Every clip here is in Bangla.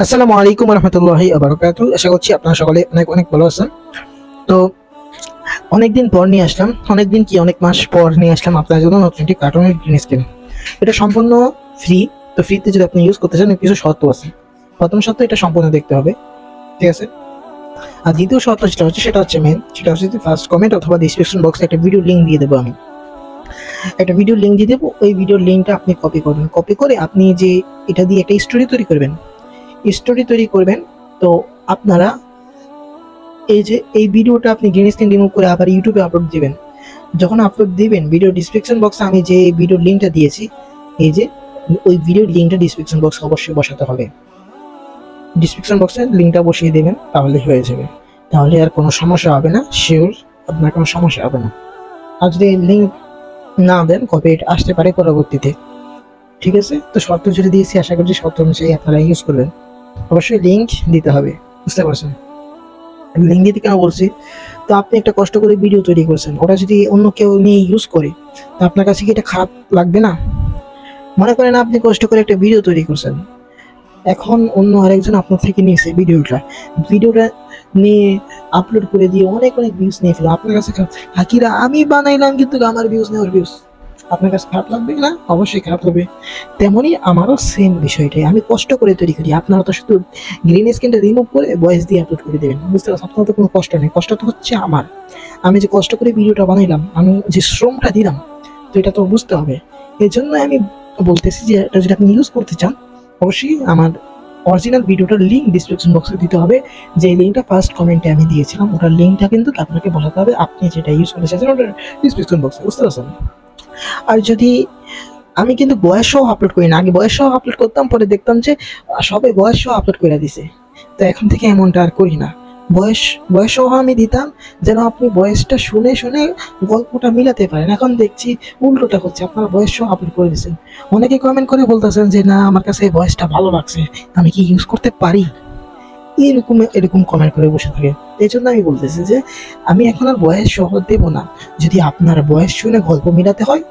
আসসালামু আলাইকুম রহমতুল্লাহি আবরাকাতুহু। আশা করছি আপনারা সকলে অনেক অনেক ভালো আছেন। তো অনেকদিন পর নিয়ে আসলাম, অনেক মাস পর নিয়ে আসলাম আপনার জন্য নতুন একটি কার্টুনের গ্রিন স্ক্রিন। এটা সম্পূর্ণ ফ্রি। তো ফ্রিতে যদি আপনি ইউজ করতে চান কিছু শর্ত আছে। প্রথম শর্ত, এটা সম্পূর্ণ দেখতে হবে, ঠিক আছে। আর দ্বিতীয় শর্ত সেটা হচ্ছে মেন, সেটা হচ্ছে ফার্স্ট কমেন্ট অথবা ডিসক্রিপশন বক্সে একটা ভিডিও লিঙ্ক দিয়ে দেবো। আমি একটা ভিডিও লিঙ্ক দিয়ে দেবো, ওই ভিডিওর লিঙ্কটা আপনি কপি করবেন। কপি করে আপনি যে এটা দিয়ে একটা স্টোরি তৈরি করবেন। তো আপনারা এই যে এই ভিডিওটা আপনি গ্রিন স্ক্রিন রিমুভ করে আবার ইউটিউবে আপলোড দিবেন। যখন আপলোড দিবেন, ভিডিও ডিসক্রিপশন বক্সে আমি যে ভিডিওর লিঙ্কটা দিয়েছি, এই যে ওই ভিডিওর লিঙ্কটা ডিসক্রিপশন বক্সে অবশ্যই বসাতে হবে। ডিসক্রিপশন বক্সে লিঙ্কটা বসিয়ে দেবেন, তাহলে হয়ে যাবে। তাহলে আর কোনো সমস্যা হবে না, শিওর আপনার কোনো সমস্যা হবে না। আর যদি লিঙ্ক না দেন, কপিরাইট আসতে পারে পরবর্তীতে, ঠিক আছে। তো শর্ত যেটা দিয়েছি, আশা করছি শর্ত অনুযায়ী আপনারা ইউজ করবেন। অবশ্যই লিঙ্ক দিতে হবে, বুঝতে পারছেন। লিঙ্ক দিতে কেন বলছি, তো আপনি একটা কষ্ট করে ভিডিও তৈরি করছেন, ওটা যদি অন্য কেউ নিয়ে ইউজ করে, তো আপনার কাছে কি এটা খারাপ লাগবে না? মনে করেন আপনি কষ্ট করে একটা ভিডিও তৈরি করছেন, এখন অন্য আরেকজন আপনার থেকে নিয়েছে ভিডিওটা নিয়ে আপলোড করে দিয়ে অনেক অনেক ভিউজ নিয়ে ফেলো, আপনার কাছে হাকিরা আমি বানাইলাম কিন্তু আমার ভিউজ নেই, ওর ভিউজ। আপনার কাছে খারাপ লাগবে না? অবশ্যই খারাপ লাগবে। তেমনই আমারও সেম বিষয়টাই, আমি কষ্ট করে তৈরি করি, আপনারা তো শুধু গ্রিন স্ক্রিনটা রিমুভ করে ভয়েস দিয়ে আপলোড করে দেবেন, বুঝতে পারছেন। আপনার তো কোনো কষ্ট নেই, কষ্ট তো হচ্ছে আমার। আমি যে কষ্ট করে ভিডিওটা বানাইলাম, আমি যে শ্রমটা দিলাম, তো এটা তো বুঝতে হবে। এই জন্য আমি বলতেছি যে এটা যদি আপনি ইউজ করতে চান, অবশ্যই আমার অরিজিনাল ভিডিওটার লিঙ্ক ডিসক্রিপশন বক্সে দিতে হবে। যে লিঙ্কটা ফার্স্ট কমেন্টে আমি দিয়েছিলাম, ওটার লিঙ্কটা কিন্তু আপনাকে বসাতে হবে, আপনি যেটা ইউজ করতে চাইছেন ওটার ডিসক্রিপশন বক্সে, বুঝতে পারছেন। আর যদি আমি কিন্তু বয়স সহ আপলোড করি না, আগে বয়স সহ আপলোড করতাম, পরে দেখতাম যে সবাই বয়স সহ আপলোড করে দিছে। তো এখন থেকে এমনটা আর করি না, বয়স বয়স সহ আমি দিতাম, যেন আপনি বয়সটা শুনে শুনে গল্পটা মিলাতে পারেন। এখন দেখছি উল্টোটা হচ্ছে, আপনারা বয়স সহ আপলোড করে দিচ্ছেন। অনেকে কমেন্ট করে বলতেছেন যে না, আমার কাছে এই বয়সটা ভালো লাগছে, আমি কি ইউজ করতে পারি? এরকম এরকম কমেন্ট করে বসে থাকে। এই জন্য আমি বলতেছি যে আমি এখন আর বয়স সহ দেবো না। যদি আপনার বয়স শুনে গল্প মিলাতে হয়,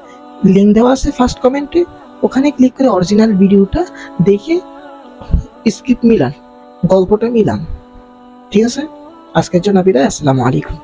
লিঙ্ক দেওয়া আছে ফার্স্ট কমেন্টে, ওখানে ক্লিক করে অরিজিনাল ভিডিওটা দেখে স্ক্রিপ্ট মিলান, গল্পটা মিলান, ঠিক আছে। আজকের জন্য বিদায়, আসসালামু আলাইকুম।